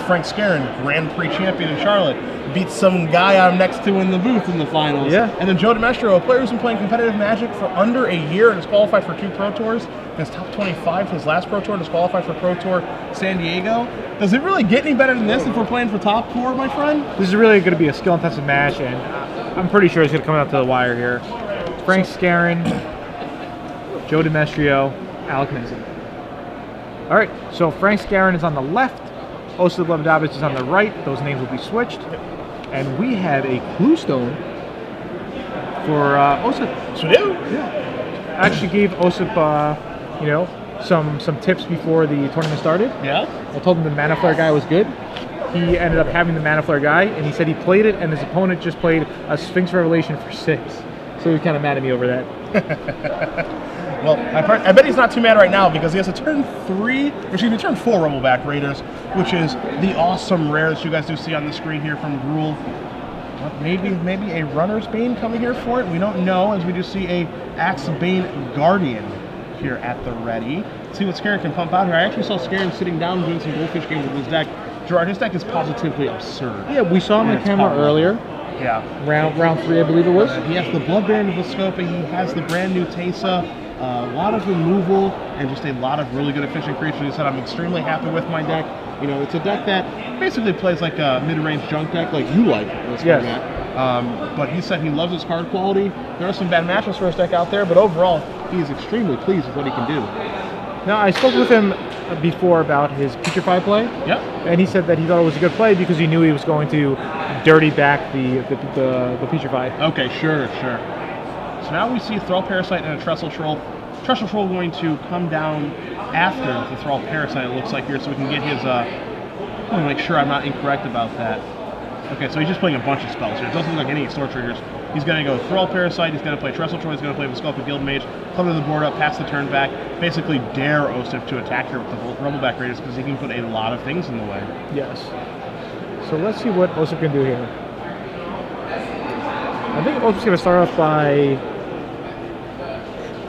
Frank Scarron, Grand Prix champion in Charlotte, beats some guy I'm next to in the booth in the finals. Yeah. And then Joe DiMestro, a player who's been playing competitive Magic for under a year and has qualified for 2 Pro Tours, and is top 25 his last Pro Tour, and has qualified for Pro Tour San Diego. Does it really get any better than this if we're playing for top 4, my friend? This is really going to be a skill-intensive match, and I'm pretty sure it's going to come out to the wire here. Frank Scarron, Joe DiMestro, Alec Minson. All right, so Frank Scarron is on the left, Osip Levadovich is on the right. Those names will be switched. And we have a clue stone for Osip. So do? Yeah. I actually gave Osip, you know, some tips before the tournament started. Yeah? I told him the Mana Flare guy was good. He ended up having the Mana Flare guy, and he said he played it, and his opponent just played a Sphinx Revelation for 6. So he was kind of mad at me over that. Well, I bet he's not too mad right now because he has a turn 4 Rumbleback Raiders, which is the awesome rare that you guys do see on the screen here from Gruul. Maybe a Runner's Bane coming here for it. We don't know, as we do see a Axe Bane Guardian here at the ready. Let's see what Scarron can pump out here. I actually saw Scarron sitting down doing some Goldfish games with his deck. Gerard, his deck is positively absurd. Yeah, we saw him on camera earlier. Yeah. Round 3, I believe it was. He has the Blood Baron of Vescopa. He has the brand new Teysa. A lot of removal and just a lot of really good efficient creatures. He said, I'm extremely happy with my deck. You know, it's a deck that basically plays like a mid-range junk deck like you like. Yes. But he said he loves his card quality. There are some bad matchups for his deck out there, but overall, he is extremely pleased with what he can do. Now, I spoke with him before about his Putrefy play. Yep. And he said that he thought it was a good play because he knew he was going to dirty back the Putrefy. Okay, sure. So now we see Thrall Parasite and a Trestle Troll. Trestle Troll going to come down after the Thrall Parasite, it looks like here, so we can get his, I want to make sure I'm not incorrect about that. Okay, so he's just playing a bunch of spells here. It doesn't look like any store triggers. He's going to go Thrall Parasite, he's going to play Trestle Troll, he's going to play Vescopa Guildmage, clutter the board up, pass the turn back, basically dare Osip to attack here with the Rumbleback Raiders because he can put a lot of things in the way. Yes. So let's see what Osip can do here. I think Osip's going to start off by...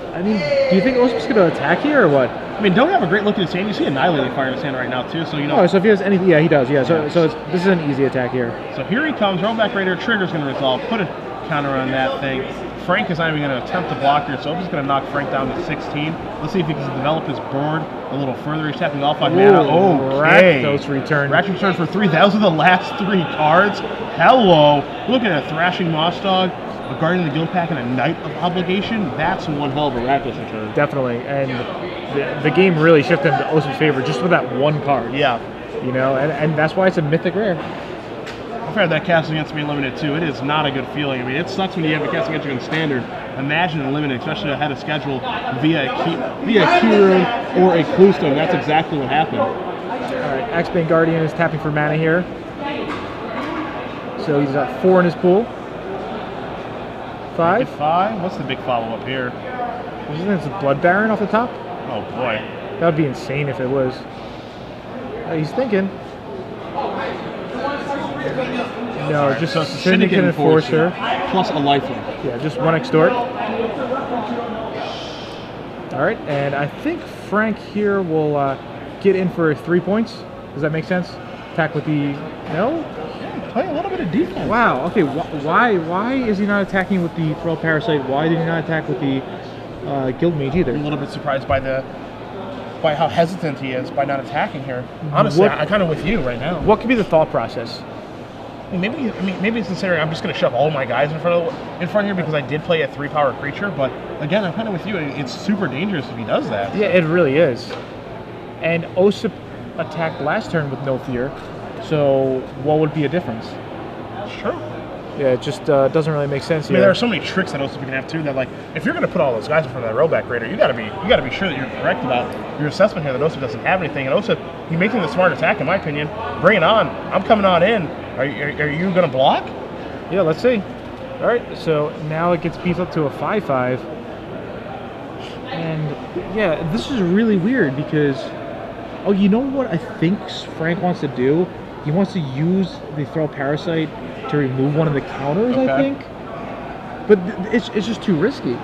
I mean, do you think Osip's going to attack here or what? I mean, don't have a great look at his hand. You see Annihilating Fire in his hand right now, too, so you know... Oh, so if he has anything... Yeah, he does, yeah. So this is an easy attack here. So here he comes. Rumbleback Raider. Trigger's going to resolve. Put a counter on that thing. Frank is not even going to attempt to block here, so I'm just going to knock Frank down to 16. Let's see if he can develop his board a little further. He's tapping all 5 mana. Okay. Rakdos return. Rakdos return for 3. Those are the last 3 cards. Hello. Looking at a Thrashing Moss Dog, a Guardian of the Guild Pack, and a Knight of Obligation. That's one hell of a Rakdos return. Definitely. And the game really shifted into Osip's favor just with that one card. Yeah. You know, and that's why it's a mythic rare. I've had that cast against me in Limited too. It is not a good feeling. I mean, it sucks when you have a cast against you in Standard. Imagine in Limited, especially ahead of schedule, via a Keyroom or a Clue Stone. That's exactly what happened. All right, Axe-Bane Guardian is tapping for mana here. So he's got 4 in his pool. 5. 5? What's the big follow-up here? Isn't it a Blood Baron off the top? Oh boy. That would be insane if it was. He's thinking. No, just a Syndicate Enforcer. Plus a lifelink. Yeah, just 1 Extort. Alright, and I think Frank here will get in for 3 points. Does that make sense? Attack with the... No? Yeah, play a little bit of defense. Wow, okay, why is he not attacking with the Thrall Parasite? Why did he not attack with the Guildmage either? I'm a little bit surprised by how hesitant he is by not attacking here. Honestly, I'm kind of with you right now. What could be the thought process? Maybe it's considering I'm just going to shove all my guys in front here because I did play a 3-power creature. But again, I'm kind of with you. It's super dangerous if he does that. Yeah, it really is. And Osip attacked last turn with no fear. So what would be a difference? Sure. Yeah, it just doesn't really make sense here. I mean, there are so many tricks that Osip can have too. That like, if you're going to put all those guys in front of that Rumbleback Raider, you got to be sure that you're correct about your assessment here. That Osip doesn't have anything, and Osip, he's making the smart attack, in my opinion. Bring it on. I'm coming on in. Are you going to block? Yeah, let's see. All right, so now it gets beefed up to a 5/5, and yeah, this is really weird because, oh, you know what I think Frank wants to do? He wants to use the Thrall Parasite to remove one of the counters, okay. I think. But it's just too risky.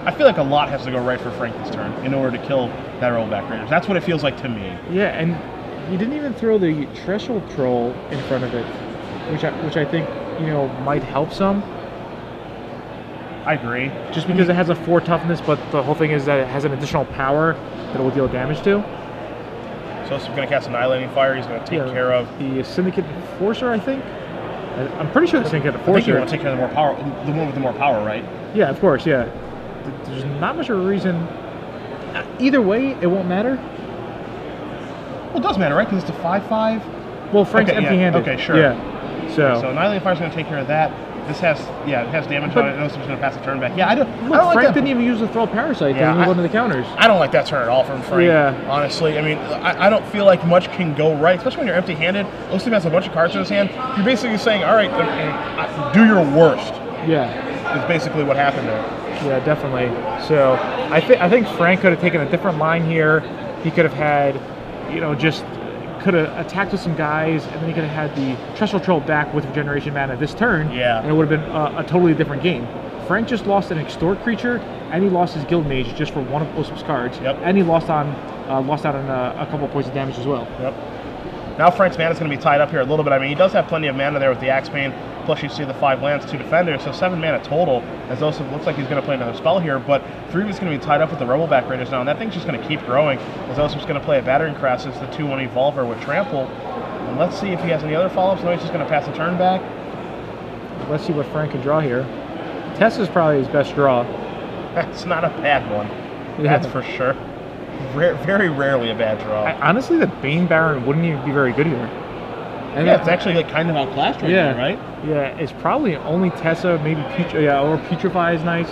I feel like a lot has to go right for Frank this turn in order to kill that Rumbleback Raiders. That's what it feels like to me. Yeah, and he didn't even throw the Threshold Troll in front of it, which I think, you know, might help some. I agree. Just because it has a 4 toughness, but the whole thing is that it has an additional power that it will deal damage to. So he's going to cast Annihilating Fire. He's going to take care of the Syndicate Enforcer, I think. I'm pretty sure the Syndicate Enforcer. I think you want to take care of the more power, the one with the more power, right? Yeah, of course. Yeah. There's not much of a reason. Either way, it won't matter. Well, it does matter, right? Because it's a 5/5. Well, Frank's empty-handed. Okay, sure. Yeah. So Annihilating Fire is going to take care of that. This has, it has damage on it. I know someone's going to pass the turn back. Yeah, I don't Frank like that. didn't even use the Throw Parasite. Didn't even go into the counters. I don't like that turn at all from Frank. Yeah. Honestly, I mean, I don't feel like much can go right, especially when you're empty-handed. Osip has a bunch of cards in his hand. You're basically saying, all right, do your worst. Yeah. Is basically what happened there. Yeah, definitely. So I think Frank could have taken a different line here. He could have had, you know, just could have attacked with some guys, and then he could have had the Threshold Troll back with Regeneration Mana this turn. Yeah. And it would have been a totally different game. Frank just lost an Extort creature, and he lost his Guild Mage just for one of Osip's cards. Yep. And he lost out on a couple points of damage as well. Yep. Now Frank's mana is going to be tied up here a little bit. I mean, he does have plenty of mana there with the Axebane. Plus, you see the 5 lands, 2 defenders, so 7 mana total. As Osip looks like he's going to play another spell here, but 3 of it's going to be tied up with the Rebelback Raiders now, and that thing's just going to keep growing. As Osip's going to play a Battering Crassus, the 2/1 Evolver with Trample. And let's see if he has any other follow-ups. No, he's just going to pass the turn back. Let's see what Frank can draw here. Tessa's probably his best draw. That's not a bad one. Yeah. That's for sure. Very rarely a bad draw. Honestly, the Bane Baron wouldn't even be very good here. And yeah, it's actually like kind of outclassed right now, right? Yeah, it's probably only Tessa, maybe or Putrefy is nice.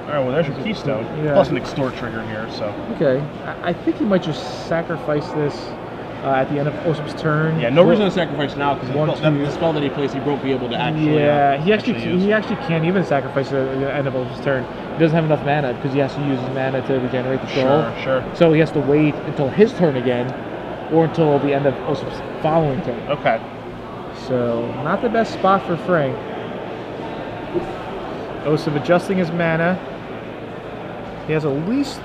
All right, well, there's your Keystone, plus an Extort trigger here, so. Okay, I think he might just sacrifice this at the end of Osip's turn. Yeah, no reason to sacrifice now, because the spell that he plays, he won't be able to actually he actually can't even sacrifice at the end of Osip's turn. He doesn't have enough mana, because he has to use his mana to regenerate the soul. Sure. So he has to wait until his turn again, or until the end of Osip's following turn. Okay. So, not the best spot for Frank. Osip adjusting his mana. He has at least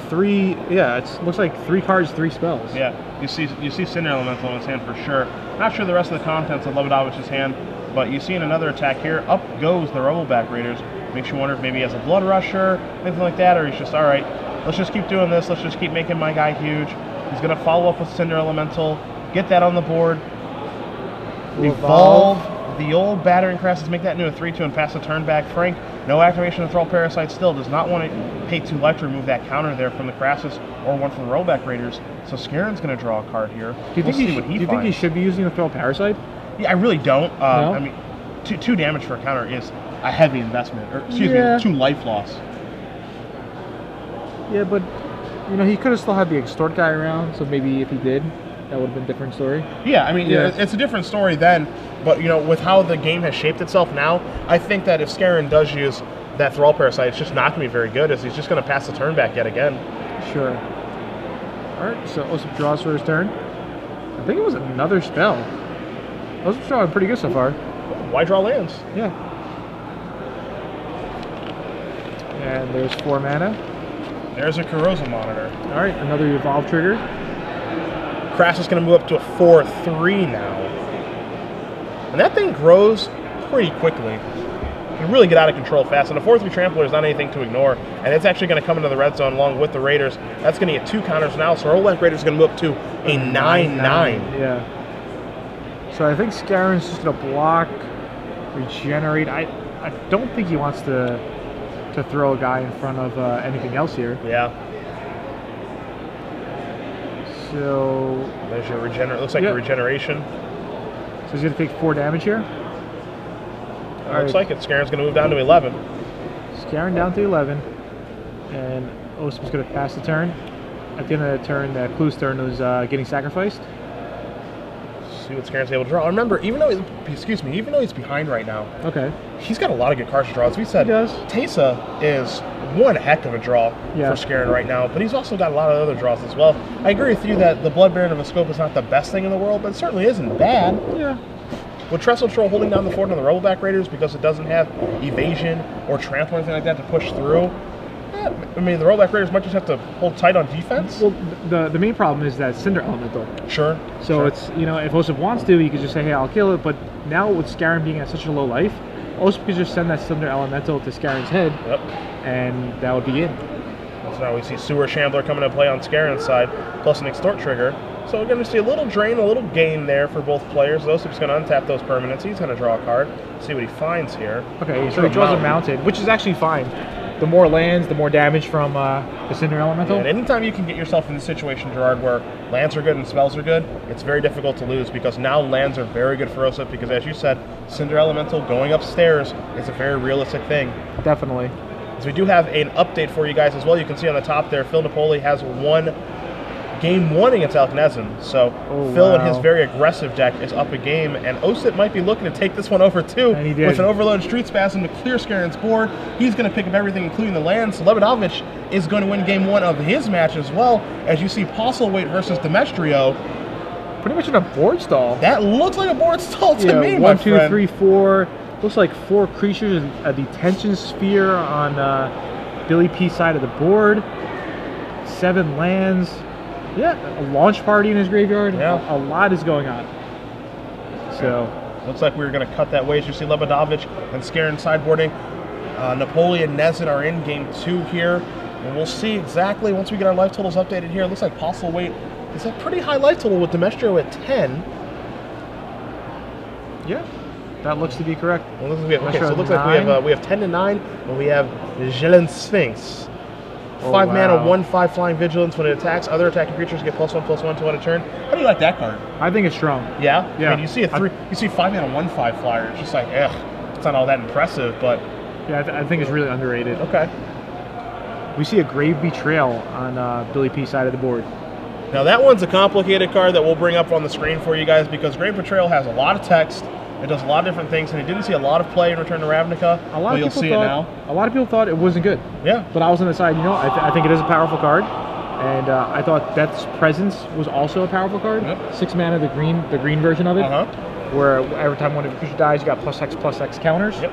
3, it looks like 3 cards, 3 spells. Yeah, you see Cinder Elemental in his hand for sure. Not sure the rest of the contents of Levidovich's hand, but you see in another attack here, up goes the Rebelback Raiders. Makes you wonder if maybe he has a Blood Rusher, anything like that, or he's just, all right, let's just keep doing this, let's just keep making my guy huge. He's going to follow up with Cinder Elemental, get that on the board, evolve the old Battering Crassus, make that into a 3/2 and pass the turn back. Frank, no activation of Thrall Parasite still, does not want to pay 2 life to remove that counter there from the Crassus or one from the Rebelback Raiders. So Scarin's going to draw a card here. Do you think he should be using the Thrall Parasite? Yeah, I really don't. No? I mean, 2 damage for a counter is a heavy investment, or excuse me, 2 life loss. Yeah, but you know, he could have still had the Extort guy around, so maybe if he did, that would have been a different story. Yeah, I mean, it's a different story then, but you know, with how the game has shaped itself now, I think that if Scarin does use that Thrall Parasite, it's just not going to be very good, as he's just going to pass the turn back yet again. Sure. Alright, so Osip draws for his turn. I think it was another spell. Osip's drawing pretty good so far. Why draw lands? Yeah. And there's 4 mana. There's a Corrosive Monitor. Alright, another Evolve trigger. Crassus is going to move up to a 4/3 now. And that thing grows pretty quickly. You can really get out of control fast. And a 4/3 Trampler is not anything to ignore. And it's actually going to come into the red zone along with the Raiders. That's going to get 2 counters now. So Rebelback Raiders is going to move up to a 9/9. Yeah. So I think Scarin's just going to block, regenerate. I don't think he wants to throw a guy in front of anything else here. Yeah. So there's your regenerate. Looks like a regeneration. So he's going to take 4 damage here. Looks like it. Scarin's going to move down to 11. Scarin down to 11. And Osip's going to pass the turn. At the end of the turn, Clue's turn is getting sacrificed. See what Scarin's able to draw. Remember, even though he's behind right now, he's got a lot of good cards to draw. As we said, he does. Teysa is one heck of a draw for Scarin right now, but he's also got a lot of other draws as well. I agree with you that the Blood Baron of a Scope is not the best thing in the world, but it certainly isn't bad. Yeah. With Trestle Troll holding down the fort on the Rebelback Raiders because it doesn't have evasion or trample or anything like that to push through, that? I mean, the rollback raiders might just have to hold tight on defense. Well, the main problem is that Cinder Elemental. Sure. So sure. it's, you know, if Osip wants to, he could just say, hey, I'll kill it. But now with Scarron being at such a low life, Osip could just send that Cinder Elemental to Scarron's head, and that would be it. So now we see Sewer Shambler coming to play on Scarron's side, plus an Extort trigger. So we're going to see a little drain, a little gain there for both players. Osip's going to untap those permanents. He's going to draw a card, see what he finds here. Okay, so he draws a mountain, which is actually fine. The more lands, the more damage from the Cinder Elemental. Yeah, and anytime you can get yourself in this situation, Gerard, where lands are good and spells are good, it's very difficult to lose because now lands are very good for Osip because, as you said, Cinder Elemental going upstairs is a very realistic thing. Definitely. So we do have an update for you guys as well. You can see on the top there, Phil Napoli has won Game 1 against Alknezen. So Phil and his very aggressive deck is up a game, and Osip might be looking to take this one over too with an overloaded Street Spasm to clear Scarron's board. He's going to pick up everything, including the lands. So Lebedovich is going to win Game 1 of his match as well, as you see Postlethwaite versus Demestrio. Pretty much in a board stall. That looks like a board stall to me, my 1, 2, friend. 3, 4. Looks like 4 creatures, a detention sphere on Billy P's side of the board. 7 lands. Yeah, a launch party in his graveyard. Yeah. A lot is going on. So, looks like we're going to cut that way. As you see Lebedovich and Scarron sideboarding. Napoli and Nezin are in Game 2 here. And we'll see exactly, once we get our life totals updated here, it looks like Postlethwaite is a pretty high life total with Demestrio at 10. yeah, that looks to be correct. Well, it looks like we have 10 to 9, and we have Jelen Sphinx. 5 mana, 1/5 flying vigilance. When it attacks, other attacking creatures get +1/+1 to 1 a turn. How do you like that card? I think it's strong. Yeah? Yeah. I mean, you see you see 5 mana, 1/5 flyer. It's just like, it's not all that impressive, but Yeah, I think it's really underrated. okay. We see a Grave Betrayal on Billy P's side of the board. Now that one's a complicated card that we'll bring up on the screen for you guys because Grave Betrayal has a lot of text. It does a lot of different things, and it didn't see a lot of play in Return to Ravnica. A lot of you'll people see thought, it now. A lot of people thought it wasn't good. Yeah. But I was on the side, I think it is a powerful card. And I thought Death's Presence was also a powerful card. Yep. 6 mana, the green version of it. Where every time one of your creatures dies, you got +X/+X counters. Yep.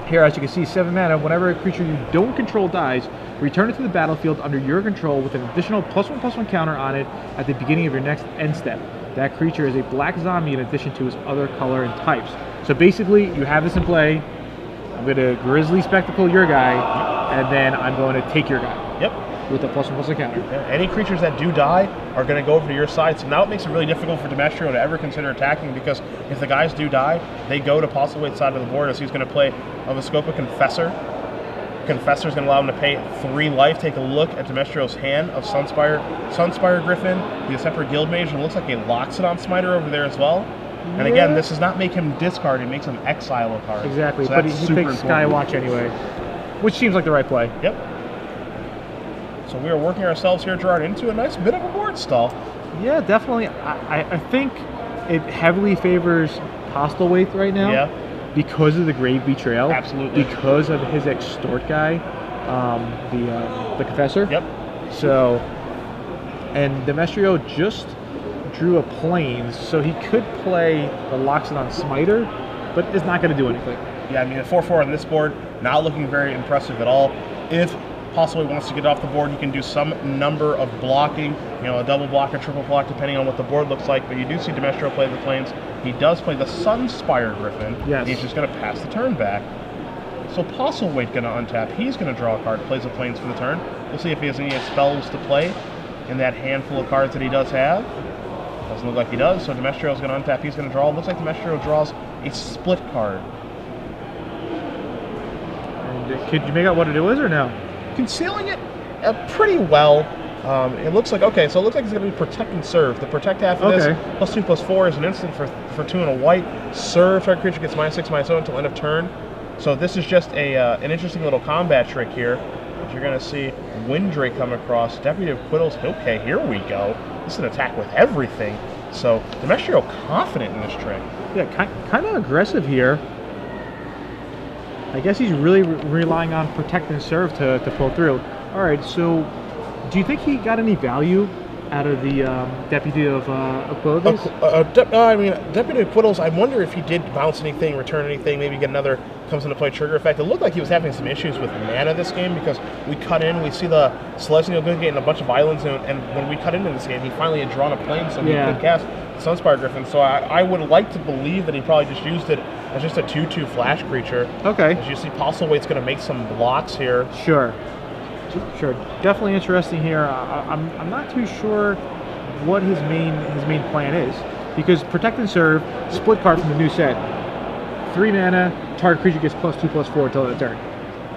Here, as you can see, 7 mana, whenever a creature you don't control dies, return it to the battlefield under your control with an additional +1/+1 counter on it at the beginning of your next end step. That creature is a black zombie in addition to its other color and types. So basically, you have this in play. I'm going to Grizzly Spectacle your guy, and then I'm going to take your guy. Yep. With a +1/+1 counter. Yeah. Any creatures that do die are going to go over to your side. So now it makes it really difficult for Demestrio to ever consider attacking because if the guys do die, they go to Postlethwaite's side of the board as he's going to play a Vescopa Confessor. Confessor is going to allow him to pay 3 life. Take a look at Demestrio's hand of Sunspire Griffin, the separate Guild Mage, and it looks like a Loxodon Smiter over there as well. And again, this does not make him discard, it makes him exile a card. Exactly, so but he takes Skywatch anyway, which seems like the right play. Yep. So we are working ourselves here, Gerard, into a nice bit of a board stall. Yeah, definitely. I think it heavily favors Postlethwaite right now. Yeah. Because of the Grave Betrayal. Absolutely. Because of his Extort guy, the Confessor. Yep. So, and Demestrio just drew a Plains, so he could play the Loxodon Smiter, but it's not going to do anything. Yeah, I mean, the 4/4 on this board, not looking very impressive at all. If Postlethwaite wants to get off the board, he can do some number of blocking, a double block, a triple block, depending on what the board looks like. But you do see Demestrio play the Plains. He does play the Sunspire Griffin. Yes. He's just going to pass the turn back. So Postlethwaite going to untap. He's going to draw a card, plays the Plains for the turn. We'll see if he has any spells to play in that handful of cards that he does have. Doesn't look like he does, so Demestrio is going to untap. He's going to draw. Looks like Demestrio draws a split card. And could you make out what it was or no? Concealing it pretty well. It looks like, okay, so it looks like it's going to be Protect and Serve. The Protect half of this, +2/+4 is an instant for 2 and a white. Serve, target creature gets -6/-0 until end of turn. So this is just an interesting little combat trick here. You're going to see Windrake come across. Deputy of Quittles. Okay, here we go. This is an attack with everything. So Demestrio confident in this trick. Yeah, kind of aggressive here. I guess he's really relying on Protect and Serve to pull through. All right, so do you think he got any value out of the Deputy of Abilities? I mean, Deputy Quiddles, I wonder if he did bounce anything, return anything, maybe get another comes into play trigger effect. It looked like he was having some issues with mana this game because we cut in, we see the Celestial Good getting a bunch of islands, and when we cut into this game, he finally had drawn a plane so he could cast Sunspire Griffin. So I would like to believe that he probably just used it as just a 2/2 flash creature. Okay. As you see, Postlewaite's going to make some blocks here. Sure. Sure. Definitely interesting here. I'm not too sure what his main plan is, because Protect and Serve, split card from the new set. 3 mana, target creature gets +2/+4 until the turn.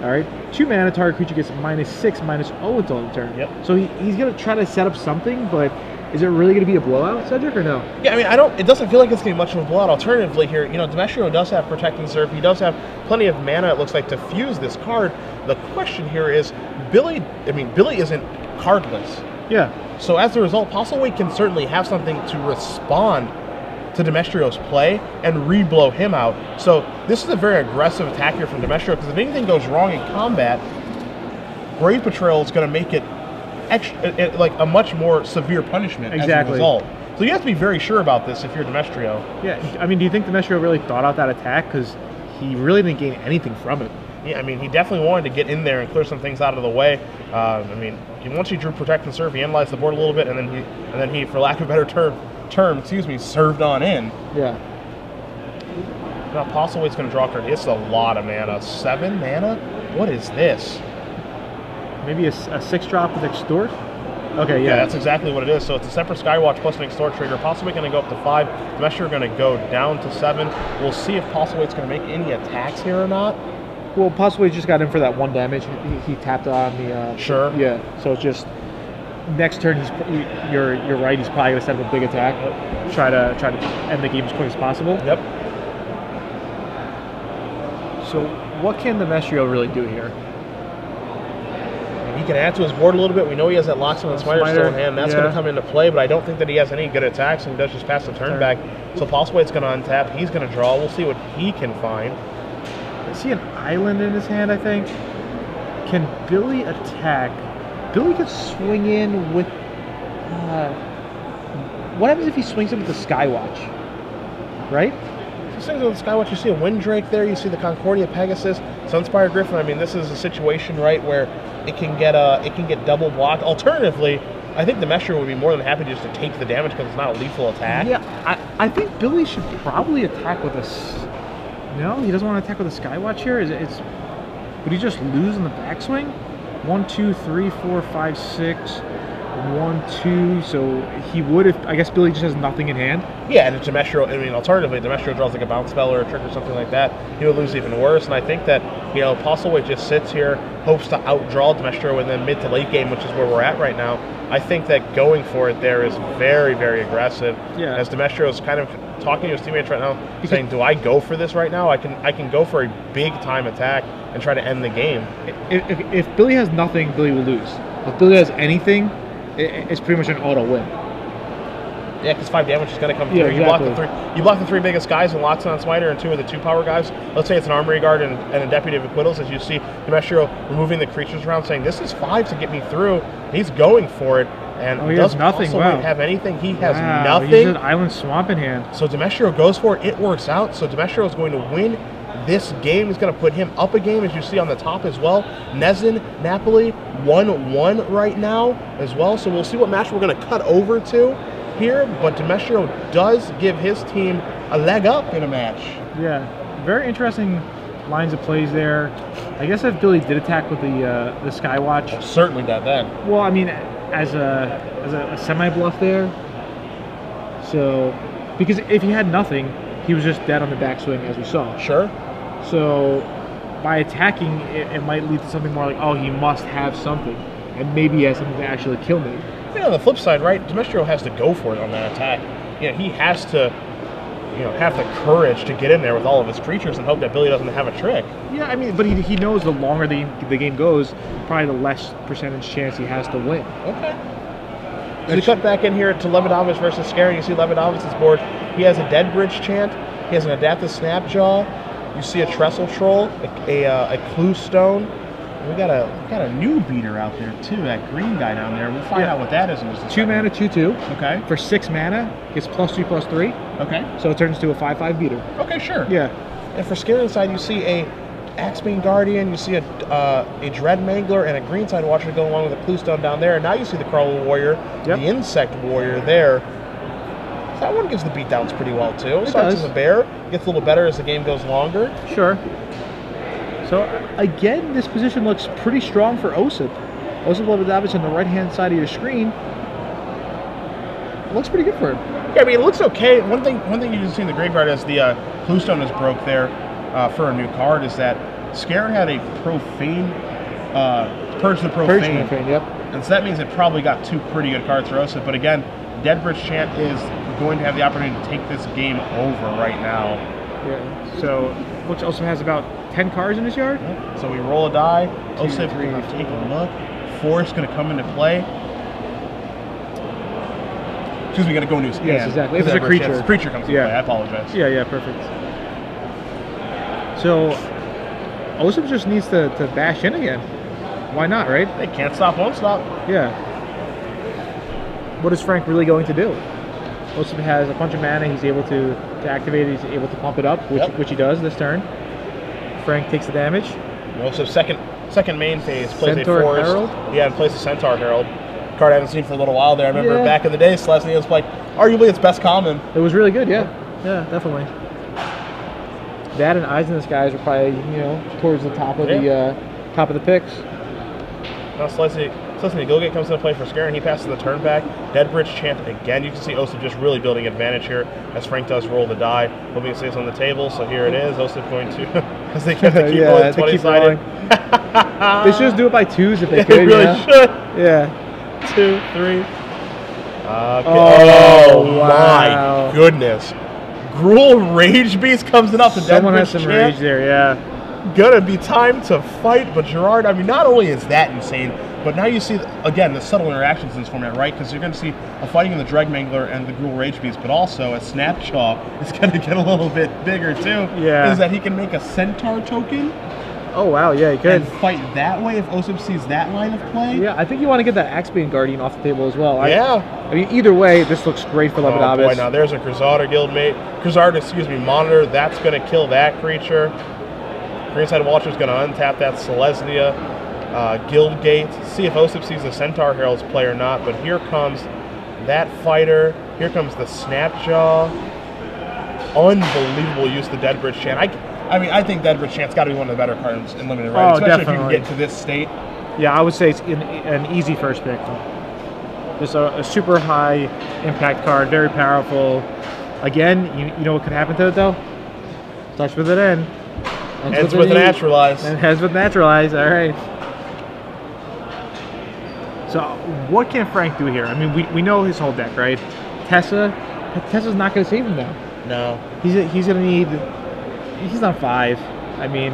All right. 2 mana, target creature gets -6/-0 until the turn. Yep. So he's gonna try to set up something, but is it really gonna be a blowout, Cedric, or no? Yeah, I mean, it doesn't feel like it's gonna be much of a blowout. Alternatively, here, you know, Demetrio does have Protect and Serve. He does have plenty of mana, it looks like, to fuse this card. The question here is, Billy isn't cardless. Yeah. So as a result, Postlewaite can certainly have something to respond to Demetrio's play and re-blow him out. So this is a very aggressive attack here from Demetrio, because if anything goes wrong in combat, Grave Betrayal is going to make it like a much more severe punishment as a result. So you have to be very sure about this if you're Demetrio. Yeah, I mean, do you think Demetrio really thought out that attack? Because he really didn't gain anything from it. Yeah, I mean, he definitely wanted to get in there and clear some things out of the way. I mean, once he drew Protect and Serve, he analyzed the board a little bit, and then he, for lack of a better term, served on in. Yeah. Now Postlewaite's going to draw a card. It's a lot of mana. 7 mana? What is this? Maybe a 6-drop with Extort? Okay, yeah, that's exactly what it is. So it's a separate Skywatch plus an Extort trigger. Postlewaite going to go up to 5. Demetrio going to go down to 7. We'll see if Postlewaite's going to make any attacks here or not. Well, Postlewaite just got in for that 1 damage. He tapped on the... Sure. Yeah, so it's just... Next turn, you're right, he's probably going to set up a big attack. Try to end the game as quick as possible. Yep. So what can Demetrio really do here? He can add to his board a little bit. We know he has that Locksmith and Smiter still in hand. That's going to come into play, but I don't think that he has any good attacks, and he does just pass the turn back. So Postlewaite's going to untap. He's going to draw. We'll see what he can find. I see an island in his hand, I think. Can Billy attack? Billy could swing in with... what happens if he swings in with the Skywatch? Right? If he swings in with the Skywatch, you see a Windrake there. You see the Concordia Pegasus, Sunspire Griffin. I mean, this is a situation, right, where it can get double blocked. Alternatively, I think Demetrio would be more than happy just to take the damage because it's not a lethal attack. Yeah, I think Billy should probably attack with a... No, he doesn't want to attack with a Skywatch here? Would he just lose in the backswing? 1, 2, 3, 4, 5, 6, 1, 2. So he would if, I guess Billy just has nothing in hand. Yeah, and Demetrio, I mean, alternatively, Demetrio draws like a bounce spell or a trick or something like that, he would lose even worse. And I think that, you know, Postlewaite just sits here, hopes to outdraw Demetrio in the mid to late game, which is where we're at right now. I think that going for it there is very, very aggressive. Yeah. As Demetrio is kind of talking to his teammates right now, saying, "Do I go for this right now? I can go for a big time attack and try to end the game." If Billy has nothing, Billy will lose. If Billy has anything, it's pretty much an auto win. Yeah, because 5 damage is going to come through. Yeah, exactly. You block the 3 biggest guys and Locksmith on Smiter and 2 of the 2 power guys. Let's say it's an Armory Guard and a Deputy of Acquittals. As you see Demetrio removing the creatures around, saying, "This is 5 to get me through." He's going for it. And he has nothing. Wow. Have anything? He has nothing. He's an Island Swamp in hand. So Demetrio goes for it. It works out. So Demetrio is going to win this game. He's going to put him up a game, as you see on the top as well. Nezin, Napoli, 1-1 right now as well. So we'll see what match we're going to cut over to here. But Demetrio does give his team a leg up in a match. Yeah, very interesting lines of plays there. I guess if Billy did attack with the Skywatch, well, certainly not then. Well, I mean, as a semi bluff there. So, because if he had nothing, he was just dead on the backswing, as we saw. Sure. So, by attacking, it might lead to something more like, oh, he must have something, and maybe he has something to actually kill me. Yeah, on the flip side, right? Demetrio has to go for it on that attack. You know, he has to, you know, have the courage to get in there with all of his creatures and hope that Billy doesn't have a trick. Yeah, I mean, but he knows the longer the game goes, probably the less percentage chance he has to win. Okay. So we cut back in here to Levidavis versus Scaring. You see Levidavis' board. He has a Dead Bridge Chant. He has an Adaptive Snapjaw. You see a Trestle Troll, a Clue Stone, We got a new beater out there too. That green guy down there. We'll find out what that is in just a 2 second. mana, 2/2. Okay. For 6 mana, it's +3/+3. Okay. So it turns into a 5/5 beater. Okay, sure. Yeah. And for Scaring side, you see a Axebane Guardian, you see a Dread Mangler, and a Greenside Watcher go along with a Cluestone down there. And now you see the Crawler Warrior, the Insect Warrior there. So that one gives the beatdowns pretty well too. It starts as a bear, gets a little better as the game goes longer. Sure. So again, this position looks pretty strong for Osip. Osip Lebedavich on the right-hand side of your screen. It looks pretty good for him. Yeah, I mean, it looks okay. One thing you can see in the graveyard as the Cluestone is broke there for a new card is that Scare had a Profane, Purge the Profane. Yep. And so that means it probably got 2 pretty good cards for Osip. But again, Deadbridge Chant is going to have the opportunity to take this game over right now. Yeah. So looks Osip has about 10 cards in his yard. Yep. So we roll a die. Osip, take a look. Force going to come into play. Excuse me, going to go into his hand. Yes, exactly. If it's a creature. If a creature comes into play, I apologize. Yeah, perfect. So Osip just needs to bash in again. Why not, right? They can't stop, won't stop. Yeah. What is Frank really going to do? Osip has a bunch of mana. He's able to activate it. He's able to pump it up, which he does this turn. Frank takes the damage. Osip's second main phase plays Centaur a Forest. Herald? Yeah, and plays a Centaur Herald. Card I haven't seen for a little while there. I remember back in the day, Celestia was like arguably its best common. It was really good, yeah, definitely. That and Eyes in the Skies are probably towards the top of the picks. Now Celestia Gilgate comes into play for Scare, and he passes the turn back. Deadbridge Chant again. You can see Osip just really building advantage here as Frank does roll the die, hoping it stays on the table. So here it is. Osip going to, as they kept the keep rolling 20-sided. They should just do it by 2s if they could. They really should. Yeah. 2, 3. Okay. Oh, wow. My goodness. Gruul Rage Beast comes in up to Deadbridge Chant. Someone has some rage there, yeah. Gonna be time to fight, but Gerard, I mean, not only is that insane, but now you see, again, the subtle interactions in this format, right? Because you're going to see a fighting in the Dread Mangler and the Gruul Rage Beast, but also a Snapjaw is going to get a little bit bigger, too. Yeah. Is that he can make a Centaur token. Oh, wow, yeah, he could. And fight that way if Osip sees that line of play. Yeah, I think you want to get that Axebane Guardian off the table as well. Yeah. I mean, either way, this looks great for Lebedavich. Oh, boy, now there's a Cruzada Monitor. That's going to kill that creature. Greenside Watcher's going to untap that Celestia. Guildgate. See if Osip sees the Centaur Herald's play or not. But here comes that fighter. Here comes the Snapjaw. Unbelievable use of the Deadbridge Chant. I mean, I think Deadbridge Chant's got to be one of the better cards in Limited, right? Oh, especially definitely. if you can get to this state. Yeah, I would say it's an easy first pick. Just a super high impact card, very powerful. Again, you know what could happen to it though? Starts with an N. Ends with a Naturalize. And ends with Naturalize, all right. So what can Frank do here? I mean, we know his whole deck, right? Tessa's not going to save him now. No. He's going to need... He's on 5. I mean...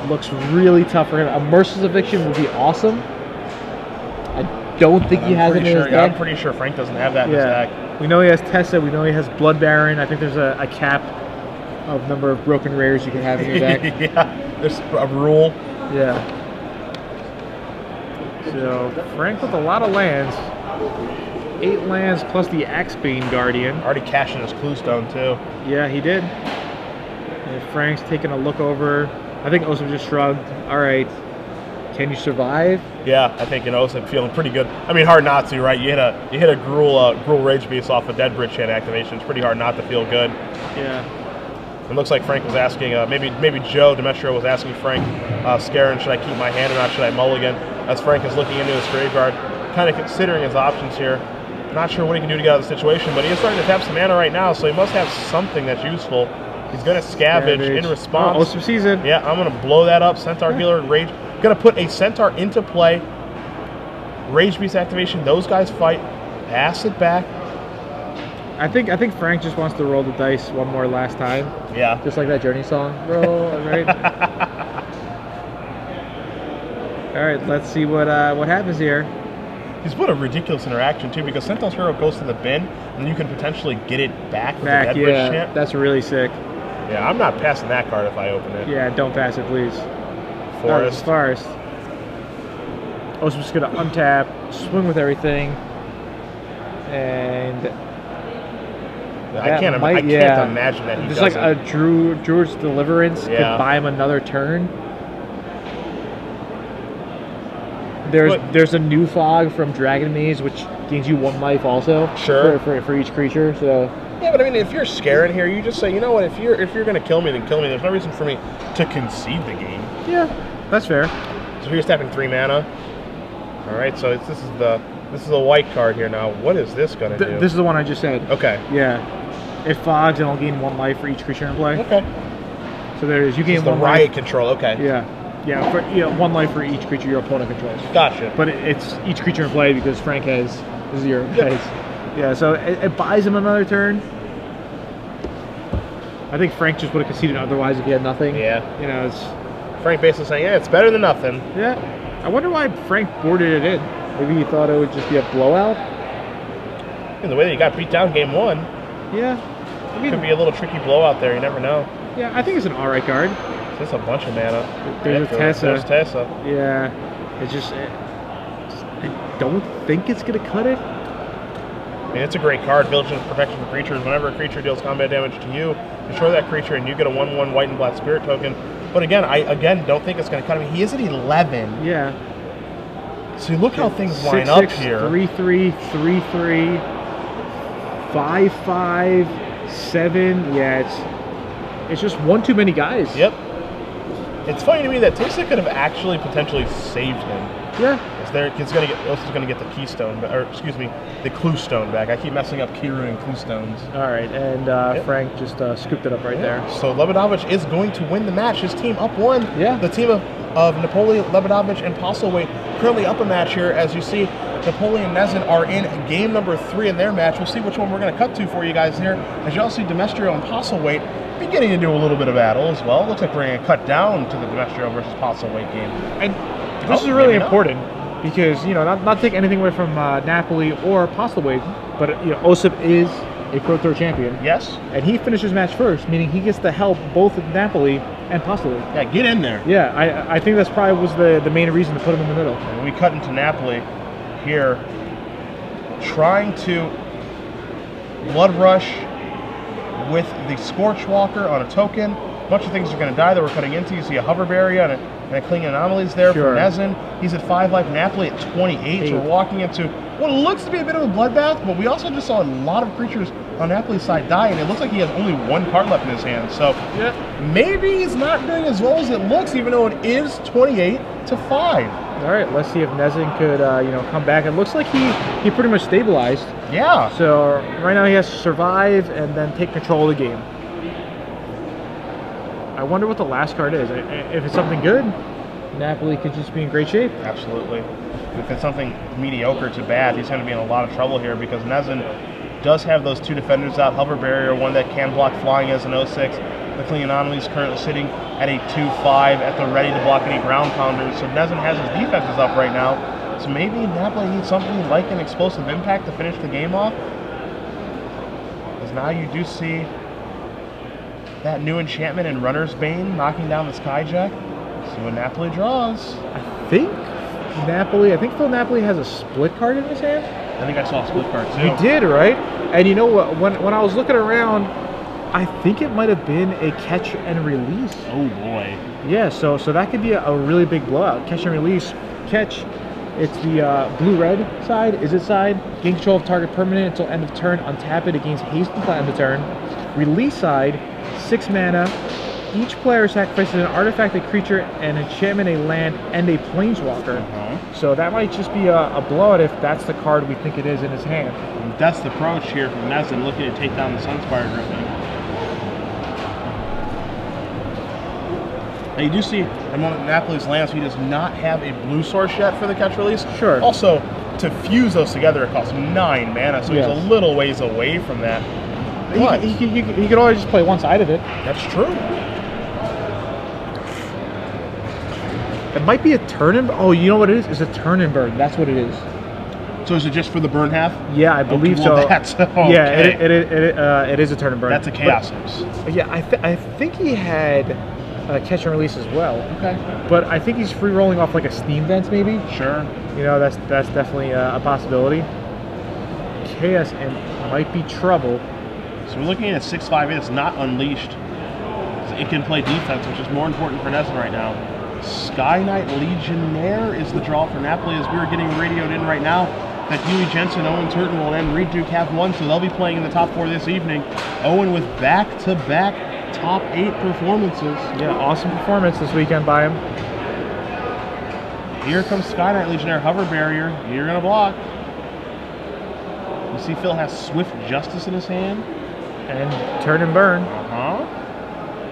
Looks really tough for him. A Merciless Eviction would be awesome. I don't think he has it in his deck. Yeah, I'm pretty sure Frank doesn't have that in his deck. We know he has Tessa. We know he has Blood Baron. I think there's a cap of number of broken rares you can have in your deck. Yeah, there's a rule. Yeah. So Frank with a lot of lands. 8 lands plus the Axebane Guardian. Already cashing his Cluestone too. Yeah, he did. And Frank's taking a look over. I think Osip just shrugged. All right. Can you survive? Yeah, I think Osip feeling pretty good. I mean, hard not to, right? You hit a Gruul Rage Beast off a Deadbridge Chant activation. It's pretty hard not to feel good. Yeah. It looks like Frank was asking, maybe Joe Demetrio was asking Frank, Scarin, should I keep my hand or not? Should I mulligan? As Frank is looking into his graveyard, kind of considering his options here. Not sure what he can do to get out of the situation, but he is starting to tap some mana right now, so he must have something that's useful. He's going to scavenge in response. Oh, Osip sees it. Yeah, I'm going to blow that up. Centaur Healer and Rage. Going to put a Centaur into play. Rage Beast activation. Those guys fight. Pass it back. I think Frank just wants to roll the dice one more last time. Yeah. Just like that Journey song. Roll, right? All right, let's see what happens here. He's put a ridiculous interaction too, because Centaur's Hero goes to the bin, and you can potentially get it back with the Deadbridge Chant. That's really sick. Yeah, I'm not passing that card if I open it. Yeah, don't pass it, please. Forest. Forest. Osip's going to untap, swing with everything, and I can't imagine that he just doesn't. like a Druid's Deliverance could buy him another turn. There's a new fog from Dragon Maze, which gains you 1 life also. Sure. For each creature. So. Yeah, but I mean, if you're scaring here, you just say, you know what? If you're gonna kill me, then kill me. There's no reason for me to concede the game. Yeah, that's fair. So here's tapping 3 mana. All right, so this is the white card here now. What is this gonna do? This is the one I just said. Okay. Yeah. It fogs and I'll gain 1 life for each creature in play. Okay. So there it is. You gain 1 riot life. Control. Okay. Yeah. 1 life for each creature your opponent controls. Gotcha. But it's each creature in play because Frank has 0. Yep. Yeah. So it buys him another turn. I think Frank just would have conceded otherwise if he had nothing. Yeah. You know, it's Frank basically saying, yeah, it's better than nothing. Yeah. I wonder why Frank boarded it in. Maybe he thought it would just be a blowout. And the way that he got beat down game 1. Yeah. I mean, could be a little tricky blowout there. You never know. Yeah, I think it's an alright card. There's a bunch of mana. There's a Tessa. There's Tessa. Yeah. It's just I don't think it's going to cut it. I mean, it's a great card. Vigilance Protection for creatures. Whenever a creature deals combat damage to you, destroy that creature and you get a 1/1 white and black spirit token. But again, I don't think it's going to cut him. He is at 11. Yeah. So look how things line up here. 3/3, 3/3, 5/5, 7. Yeah, it's just one too many guys. Yep. It's funny to me that Tessa could have actually potentially saved him. Yeah. He's going to get the keystone, or excuse me, the clue stone back. I keep messing up Kiru and clue stones. All right, and Frank just scooped it up right there. So Lebedovich is going to win the match. His team up 1. Yeah. The team of Napoleon, Lebedovich, and Postlethwaite currently up a match here. As you see, Napoleon and Nezin are in game number 3 in their match. We'll see which one we're going to cut to for you guys here. As you also see, Demestrio and Postlethwaite beginning to do a little bit of battle as well. Looks like we're going to cut down to the Demestrio versus Postlethwaite game. And this is really important. Because, you know, not take anything away from Napoli or Postlethwaite, but, you know, Osip is a Pro Tour champion. Yes. And he finishes match first, meaning he gets to help both Napoli and Postlethwaite. Yeah, get in there. Yeah, I think that's probably was the main reason to put him in the middle. And we cut into Napoli here, trying to Blood Rush with the Scorch Walker on a token. A bunch of things are going to die that we're cutting into. You see a Hover Barrier and a Clinging Anomalies there for Nezin. He's at 5 life, Napoli at 28. So we're walking into what looks to be a bit of a bloodbath, but we also just saw a lot of creatures on Napoli's side die, and it looks like he has only 1 card left in his hand. So maybe he's not doing as well as it looks, even though it is 28 to 5. All right, let's see if Nezin could, you know, come back. It looks like he pretty much stabilized. Yeah. So right now he has to survive and then take control of the game. I wonder what the last card is. If it's something good, Napoli could just be in great shape. Absolutely. If it's something mediocre to bad, he's going to be in a lot of trouble here because Nezin does have those 2 defenders out. Hover Barrier, one that can block flying as an 06. The Clinging Anomaly is currently sitting at a 2/5 at the ready to block any ground pounders. So Nezin has his defenses up right now. So maybe Napoli needs something like an explosive impact to finish the game off. Because now you do see that new enchantment in Runner's Bane knocking down the Skyjack. See what Napoli draws. I think Phil Napoli has a split card in his hand. I think I saw a split card too. You did, right? And you know what? When I was looking around, I think it might have been a catch and release. Oh boy. Yeah, so that could be a really big blowout. Catch and release. Catch, it's the blue-red side. Is it side? Gain control of target permanent until end of turn. Untap it. It gains haste until end of turn. Release side, 6 mana. Each player sacrifices an artifact, a creature, an enchantment, a land, and a planeswalker. So that might just be a blowout if that's the card we think it is in his hand. And that's the approach here from Nezin, looking to take down the Sunspire Griffin. Now you do see among Napoli's lands, he does not have a blue source yet for the catch release. Sure. Also, to fuse those together, it costs 9 mana, so he's a little ways away from that. But He could always just play one side of it. That's true. It might be a Turnenberg. Oh, you know what it is? It's a Turnenberg. That's what it is. So is it just for the burn half? Yeah, I believe well, so. That's, okay. Yeah, it is a turn and burn. That's a chaos imps. Yeah, I think he had catch and release as well. Okay. But I think he's free rolling off like a steam vent, maybe. Sure. You know, that's definitely a possibility. Chaos Imp might be trouble. So we're looking at 6/5. It's not unleashed. It can play defense, which is more important for Nezen right now. Sky Knight Legionnaire is the draw for Napoli, as we are getting radioed in right now that Huey Jensen, Owen Turton will end Reed Duke have one, so they'll be playing in the top 4 this evening. Owen with back-to-back top 8 performances. Yeah, awesome performance this weekend by him. Here comes Sky Knight Legionnaire, hover barrier. You're gonna block. You see Phil has Swift Justice in his hand. And turn and burn.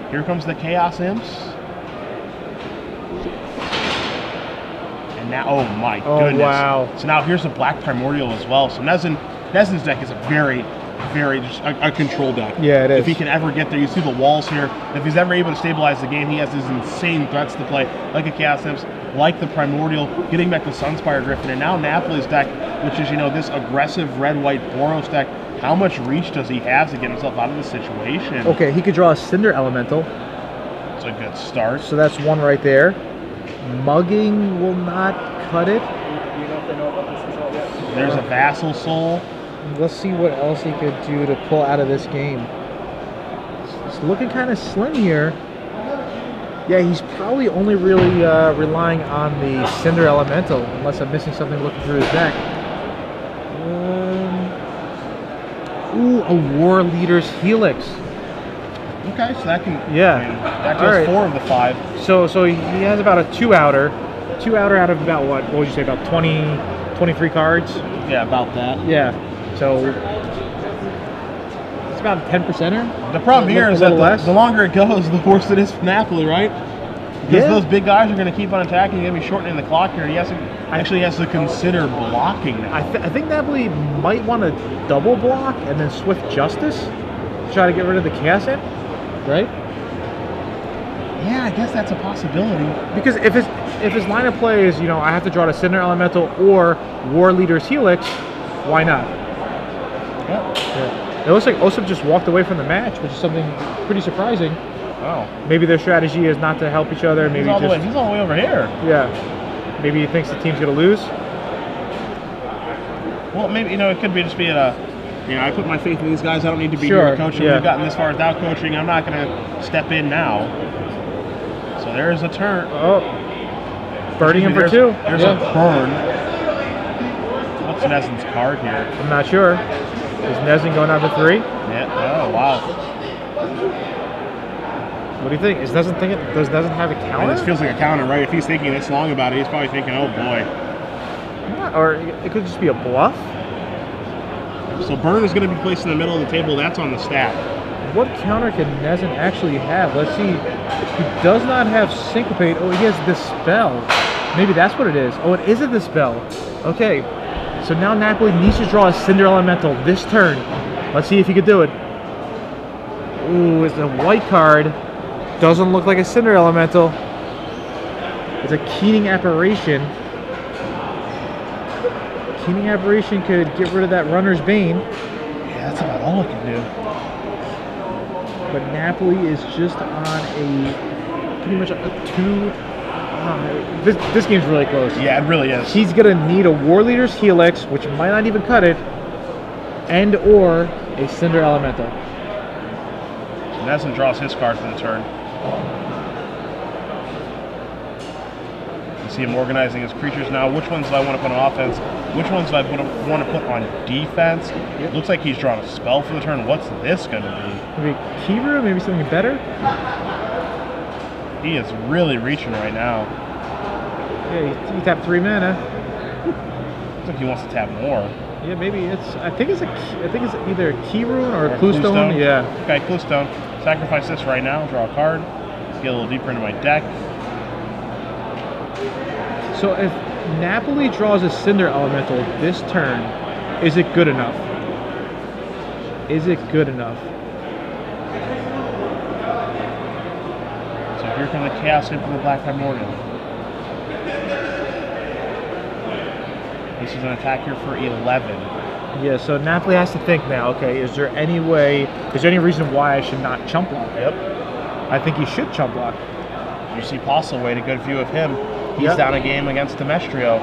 Here comes the Chaos Imps. And now, oh my goodness. Wow. So now here's a Black Primordial as well. So Nezen's deck is a very just a control deck. Yeah, it is. If he can ever get there, you see the walls here. If he's ever able to stabilize the game, he has these insane threats to play, like a Chaos Imps, like the Primordial, getting back to Sunspire Griffin, and now Napoli's deck, which is, you know, this aggressive red-white Boros deck. How much reach does he have to get himself out of this situation? Okay, he could draw a Cinder Elemental. It's a good start. So that's one right there. Mugging will not cut it. There's a Vassal Soul. Let's see what else he could do to pull out of this game. It's looking kind of slim here. Yeah, he's probably only really relying on the Cinder Elemental, unless I'm missing something looking through his deck. Ooh, a War Leader's Helix. Okay, so that can... Yeah. I mean, that goes 4 of the 5. So he has about a 2-outer. 2-outer out of about what? What would you say, about 23 cards? Yeah, about that. Yeah. So it's about a 10%er. The problem here is that the longer it goes, the worse it is for Napoli, right? Because those big guys are going to keep on attacking. You're going to be shortening the clock here. He has to consider blocking now. I think Napoli might want to double block and then Swift Justice to try to get rid of the Chaos Imp, right? Yeah, I guess that's a possibility. Because if his line of play is, you know, I have to draw a Cinder Elemental or War Leader's Helix, why not? Yeah. It looks like Osip just walked away from the match, which is something pretty surprising. Oh. Maybe their strategy is not to help each other. Maybe he's all the way over here. Yeah. Maybe he thinks the team's gonna lose. Well, maybe, you know, it could be just being a, you know, I put my faith in these guys. I don't need to be here to coach them. We've gotten this far without coaching. I'm not gonna step in now. So there's a turn. Oh. Burning him for 2. There's a burn. What's Nezen's card here? I'm not sure. Is Nezen going out to 3? Yeah. Oh, wow. What do you think? Does Nezen have a counter? This feels like a counter, right? If he's thinking this long about it, he's probably thinking, oh boy. Yeah, or it could just be a bluff. So burn is going to be placed in the middle of the table. That's on the stack. What counter can Nezen actually have? Let's see. He does not have Syncopate. Oh, he has Dispel. Maybe that's what it is. Oh, it is a Dispel. Okay. So now Napoli needs to draw a Cinder Elemental this turn. Let's see if he could do it. Ooh, it's a white card. Doesn't look like a Cinder Elemental. It's a Keening Apparition. Keening Apparition could get rid of that Runner's Bane. Yeah, that's about all it can do. But Napoli is just on pretty much a 2. This game's really close. Yeah, it really is. He's gonna need a War Leader's Helix, which might not even cut it, and or a Cinder Elemental. Nezen draws his card for the turn. You see him organizing his creatures now. Which ones do I want to put on offense? Which ones do I want to put on defense? Yep. Looks like he's drawn a spell for the turn. What's this going to be? Maybe Kiru? Maybe something better? He is really reaching right now. Yeah, he tapped 3 mana. Looks like he wants to tap more. Yeah, maybe it's. I think it's either a Key Rune or a Clue Stone. Yeah. Okay, Clue Stone. Sacrifice this right now. Draw a card. Get a little deeper into my deck. So if Napoli draws a Cinder Elemental this turn, is it good enough? Is it good enough? So here come the Chaos Imp from the Black Primordial. This is an attack here for 11. Yeah, so Napoli has to think now, okay, is there any reason why I should not chump block? Yep. I think he should chump block. You see Postlewaite, a good view of him. He's Yep. down a game against Demetrio.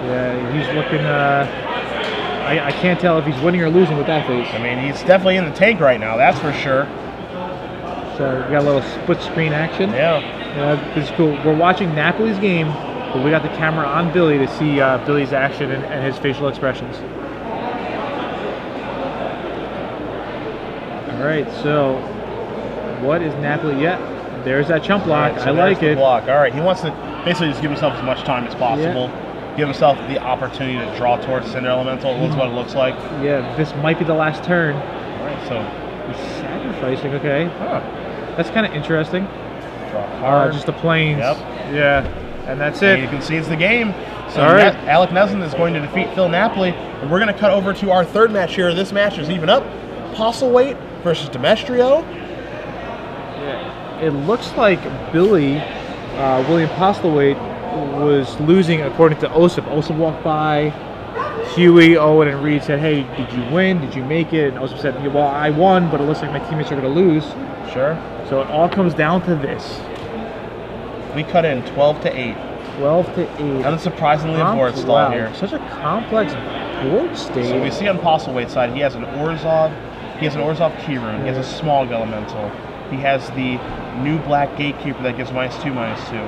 Yeah, he's looking, I can't tell if he's winning or losing with that face. I mean, he's definitely in the tank right now, that's for sure. So we got a little split screen action. Yeah. This is cool. We're watching Napoli's game, but we got the camera on Billy to see Billy's action and his facial expressions. All right, so what is Napoli? Yeah, there's that chump block. Right, so I like there's it. the block. All right, he wants to basically just give himself as much time as possible. Give himself the opportunity to draw towards Cinder Elemental. That's what it looks like. Yeah, this might be the last turn. All right, so He's sacrificing, okay. That's kind of interesting. draw hard. Just the planes. Yep. Yeah, and that's And it. you can see it's the game. So All right. Alec Neslin is going to defeat Phil Napoli. And we're going to cut over to our third match here. This match is even up. Postlewaite versus Demetrio. Yeah. It looks like Billy, William Postlewaite, was losing according to Osip. Osip walked by. Huey, Owen, and Reed said, "Hey, did you win? Did you make it?" And Osip said, "Yeah, well, I won, but it looks like my teammates are going to lose." Sure. So it all comes down to this. We cut in 12 to 8. 12 to 8. Unsurprisingly, a board stall Wow, here. such a complex board state. So we see on Postlewaite's side, he has an Orzhov. He has an Orzhov key rune. He has a small elemental. He has the new black gatekeeper that gives -2/-2.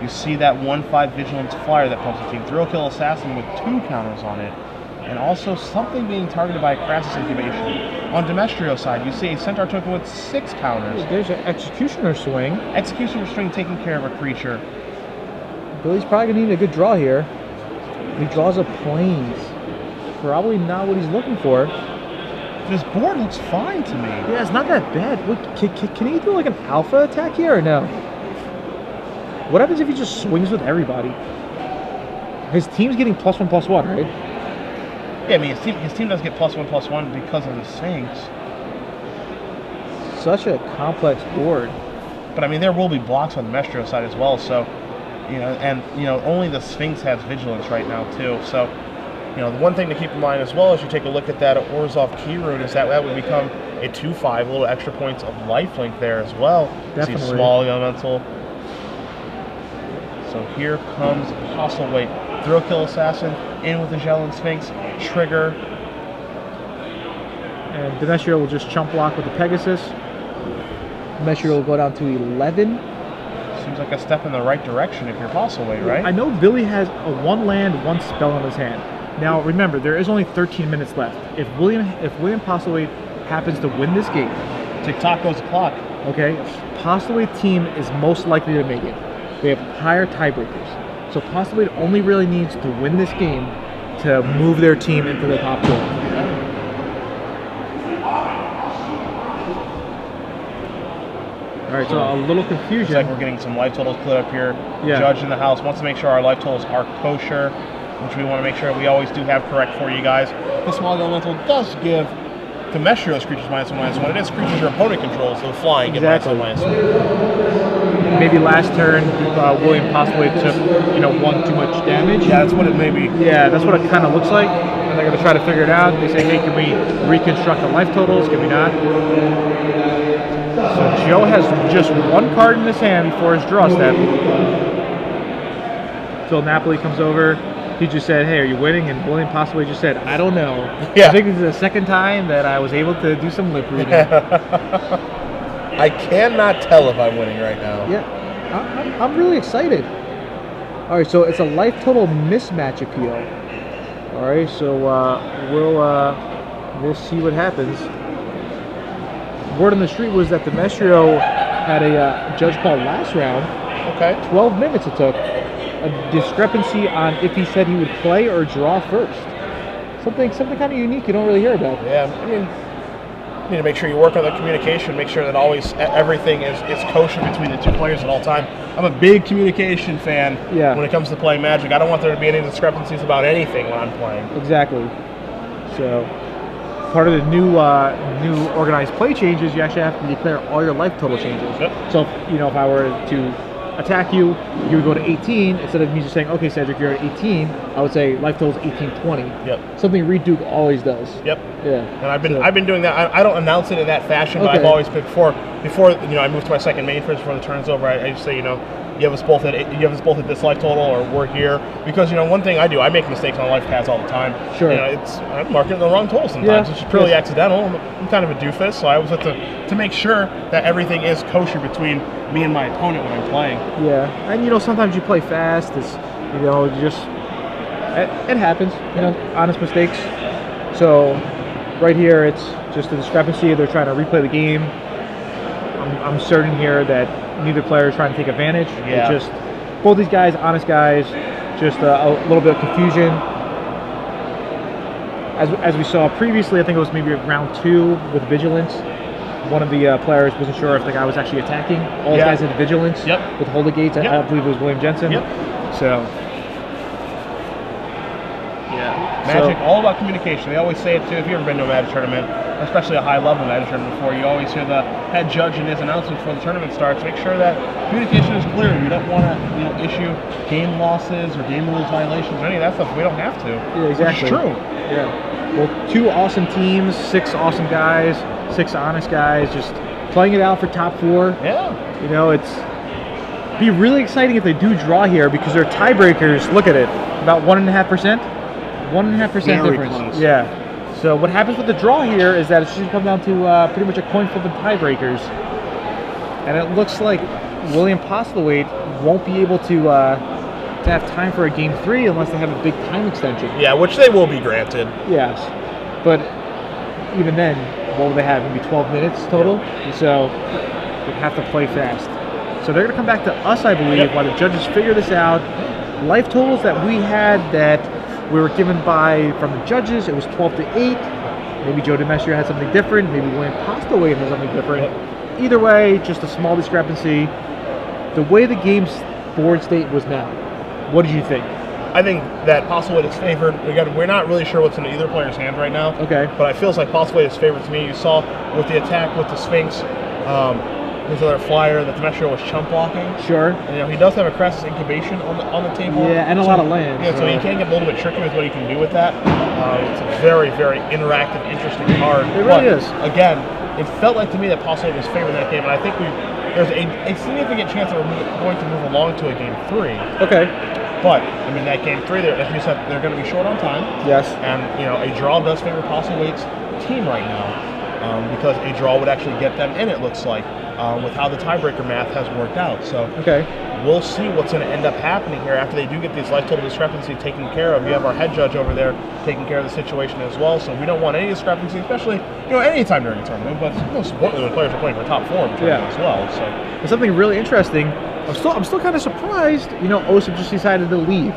You see that 1/5 vigilance flyer that pumps the team. Thrill kill assassin with 2 counters on it. And also something being targeted by a Crassus incubation. On Demestrio's side, you see a centaur token with 6 counters. There's an executioner swing. Executioner string taking care of a creature. Billy's probably gonna need a good draw here. He draws a plains. Probably not what he's looking for. This board looks fine to me. Yeah, it's not that bad. Wait, can he do like an alpha attack here or no? What happens if he just swings with everybody? His team's getting +1/+1, right? Yeah, I mean, his team does get +1/+1 because of the Sphinx. Such a complex board. But I mean, there will be blocks on the Demestrio's side as well, so, only the Sphinx has vigilance right now, too. So, the one thing to keep in mind as well as you take a look at that Orzhov key rune is that would become a 2/5, a little extra points of lifelink there as well. Definitely. See small elemental. So here comes Postlewaite. Thrill kill assassin in with the Jellin Sphinx. Trigger. And Demetrio will just chump block with the Pegasus. Demetrio will go down to 11. Seems like a step in the right direction if you're Postlewaite, right? I know Billy has a 1 land, 1 spell in his hand. Now remember, there is only 13 minutes left. If William Postlewaite happens to win this game, Tick-tock goes the clock. okay, Postlewaite team is most likely to make it. They have higher tiebreakers. So Postlewaite only really needs to win this game to move their team into the top 4. All right, so a little confusion. Looks like we're getting some life totals put up here. Yeah. Judge in the house wants to make sure our life totals are kosher, which we want to make sure we always do have correct for you guys. The small elemental does give Demestrio's creatures -1/-1. It is creatures your opponent controls, so flying get -1/-1. Maybe last turn, William Postlewaite took, one too much damage. Yeah, that's what it may be. Yeah, that's what it kind of looks like. And they're going to try to figure it out. They say, hey, can we reconstruct the life totals? Can we not? So Joe has just 1 card in his hand before his draw step. Phil Napoli comes over. He just said, hey, are you winning? And William Postlewaite just said, I don't know. Yeah. I think this is the second time that I was able to do some lip reading. I cannot tell if I'm winning right now. Yeah, I'm really excited. All right, so it's a life total mismatch appeal. All right, so we'll see what happens. Word on the street was that Demetrio had a judge call last round. Okay. 12 minutes it took. A discrepancy on if he said he would play or draw first. Something kind of unique you don't really hear about. Yeah, I mean, you need to make sure you work on the communication, make sure that always everything is kosher between the 2 players at all time. I'm a big communication fan when it comes to playing Magic. I don't want there to be any discrepancies about anything when I'm playing. Exactly. So part of the new organized play changes, you actually have to declare all your life total changes. Yep. So if I were to attack you, you would go to 18. Instead of me just saying, okay, Cedric, you're at 18, I would say life total is 18-20. Yep. Something Reed Duke always does. Yep. Yeah. And I've been doing that. I don't announce it in that fashion, but I've always been before I moved to my second main first before the turn's over. I just say, you have us both at this life total, or we're here, because one thing I do, I make mistakes on life paths all the time. Sure. I'm marking the wrong total sometimes. It's just purely accidental. I'm kind of a doofus, so I always have to make sure that everything is kosher between me and my opponent when I'm playing. Yeah, and sometimes you play fast. It's it happens. Honest mistakes. So right here, it's just a discrepancy. They're trying to replay the game. I'm certain here that neither player is trying to take advantage. Yeah. It's just both these guys, honest guys, just a little bit of confusion. As we saw previously, I think it was maybe round 2 with vigilance. One of the players wasn't sure if the guy was actually attacking. All the guys had vigilance with Holy Gates. I believe it was William Jensen. So. Magic, all about communication. They always say it too. If you've ever been to a Magic tournament, especially a high-level Magic tournament before, you always hear the head judge in his announcement before the tournament starts. Make sure that communication is clear. We don't want to, issue game losses or game rules violations or any of that stuff. We don't have to. Yeah, exactly. It's true. Yeah. Well, 2 awesome teams, 6 awesome guys, 6 honest guys, just playing it out for top 4. Yeah. It's be really exciting if they do draw here, because their tiebreakers. Look at it, about 1.5%. 1.5% difference. Close. Yeah. So what happens with the draw here is that it's just come down to pretty much a coin flip of tiebreakers, and it looks like William Postlewaite won't be able to have time for a game 3 unless they have a big time extension. Yeah, which they will be granted. Yes, but even then, what will they have? Maybe 12 minutes total. So they have to play fast. So they're going to come back to us, I believe, while the judges figure this out. Life totals that we had that we were given from the judges, it was 12-8. Maybe Joe DiMestrio had something different. Maybe William Postlewaite has something different. Either way, just a small discrepancy. The way the game's board state was now, what did you think? I think that Postlewaite is favored. We're not really sure what's in either player's hand right now. Okay. But I feels like Postlewaite is favored to me. You saw with the attack with the Sphinx, there's another flyer that DiMestrio was chump blocking. Sure. And, he does have a Crassus incubation on the table. Yeah, and a lot of land. Yeah, so he can get a little bit tricky with what he can do with that. It's a very, very interactive, interesting card. It really is. Again, it felt like to me that Postlewaite was favored in that game, and I think there's a significant chance that we're going to move along to a game 3. Okay. But that game 3, as you said, they're going to be short on time. Yes. And a draw does favor Postlewaite's team right now, because a draw would actually get them in. It looks like with how the tiebreaker math has worked out. So we'll see what's going to end up happening here after they do get these life total discrepancies taken care of. You have our head judge over there taking care of the situation as well. So we don't want any discrepancy, especially any time during a tournament. But most importantly, when players are playing for top 4 in tournament as well. So and something really interesting. I'm still kind of surprised. Osip just decided to leave.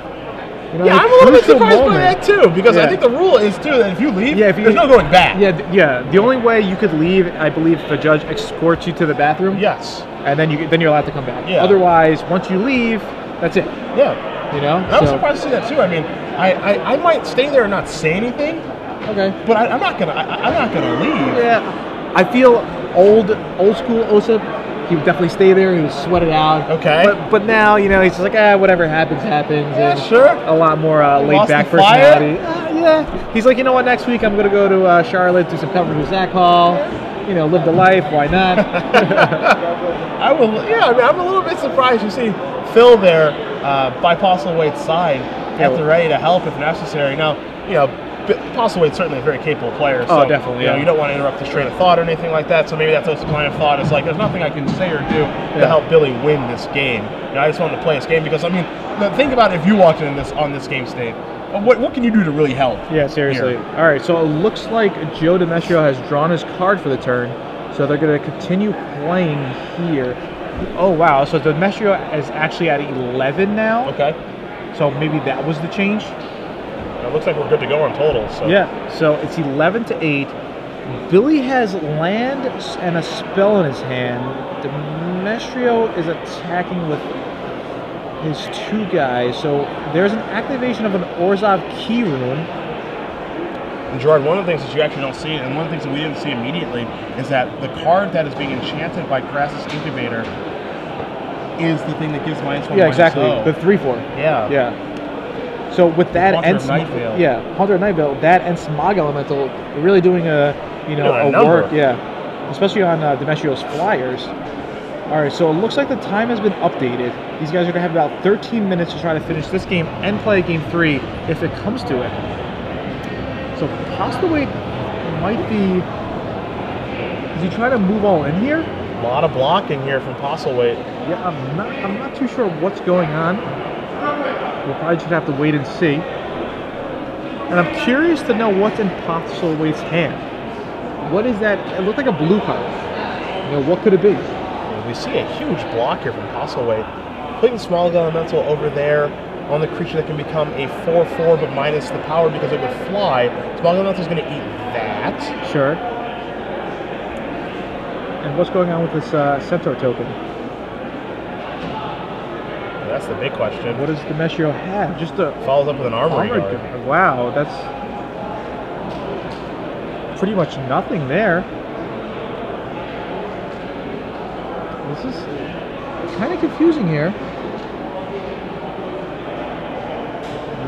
Yeah, I'm a little bit surprised by that too, because I think the rule is too that if you leave, there's no going back. Yeah. The only way you could leave, I believe, if a judge escorts you to the bathroom. Yes. And then you're allowed to come back. Yeah. Otherwise, once you leave, that's it. Yeah. And I'm surprised to see that too. I mean, I might stay there and not say anything. Okay. But I'm not gonna leave. Yeah. I feel old school Osip. He would definitely stay there. He would sweat it out. Okay. But now, he's just like, whatever happens, happens. Yeah, and sure. A lot more laid-back personality. Yeah. He's like, you know what? Next week I'm gonna go to Charlotte, do some coverage with Zach Hall. Live the life. Why not? I will. Yeah. I mean, I'm a little bit surprised. You see Phil there by Postlewaite's side, at the ready to help if necessary. Now, Postlewaite's certainly a very capable player. So, definitely. You don't want to interrupt his train of thought or anything like that. So maybe that's his line of thought. Is like, there's nothing I can say or do to help Billy win this game. I just want to play this game because think about if you walked in on this game state. What can you do to really help? Yeah, seriously. Here? All right, so it looks like Joe DiMestrio has drawn his card for the turn, so they're going to continue playing here. Oh wow! So DiMestrio is actually at 11 now. Okay. So maybe that was the change. It looks like we're good to go on total. So. Yeah, so it's 11-8. Billy has land and a spell in his hand. DiMestrio is attacking with his 2 guys. So there's an activation of an Orzhov key rune. And Gerard, one of the things that you actually don't see, and one of the things that we didn't see immediately, is that the card that is being enchanted by Crassus Incubator is the thing that gives -1. Yeah, exactly. -0. The 3/4. Yeah. Yeah. So with that Haunter and of Night Veil. yeah, Haunter of Night Veil, that and Smog Elemental, you're really doing a number. work, yeah, especially on Demetrio's flyers. All right, so it looks like the time has been updated. These guys are gonna have about 13 minutes to try to finish this game and play game 3 if it comes to it. So Postlewaite might be. Is he trying to move all in here? A lot of blocking here from Postlewaite. Yeah, I'm not too sure what's going on. We'll probably just have to wait and see. And I'm curious to know what's in Postlewaite's hand. What is that? It looked like a blue card. You know, what could it be? We see a huge block here from Postlewaite. Putting Small Elemental over there on the creature that can become a 4/4 but minus the power because it would fly. Small Elemental is going to eat that. Sure. And what's going on with this Centaur token? That's the big question. What does Demetrio have? Just a Follows up with an armory guard. guard. Wow, that's pretty much nothing there. This is kind of confusing here.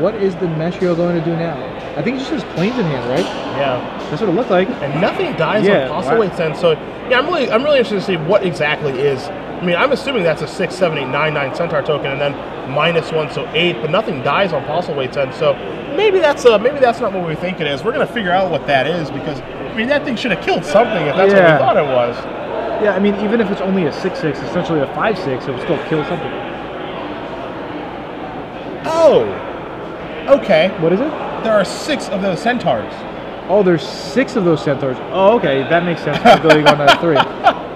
What is Demetrio going to do now? I think he just has planes in hand, right? Yeah. That's what it looked like. And nothing dies Yeah, on Postlewaite's end. So yeah, I'm really interested to see what exactly is. I mean, I'm assuming that's a 6, 7, 8, 9, 9 Centaur token, and then -1, so 8. But nothing dies on Postlewaite's end. So maybe that's not what we think it is. We're gonna figure out what that is because I mean that thing should have killed something if that's what we thought it was. Yeah, I mean, even if it's only a 6/6, essentially a 5/6, it would still kill something. Oh, okay. What is it? There are 6 of those centaurs. Oh, there's 6 of those centaurs. Oh, okay, that makes sense for ability 1 out of 3.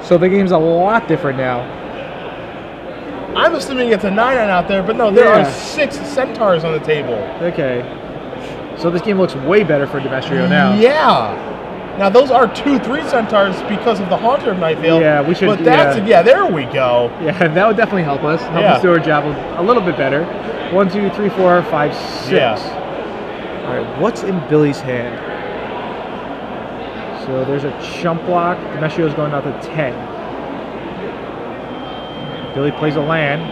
So the game's a lot different now. I'm assuming it's a 9/9 out there, but no, there Yeah. are 6 centaurs on the table. Okay. So this game looks way better for Demetrio now. Yeah. Now those are 2/3 centaurs because of the Haunter of Night Veil. Yeah, we should. But that's there we go. Yeah, that would definitely help us. Help Yeah. us do our job a little bit better. 1, 2, 3, 4, 5, 6. Yeah. All right, what's in Billy's hand? So there's a chump block. Demetrio's going out to 10. Billy plays a land.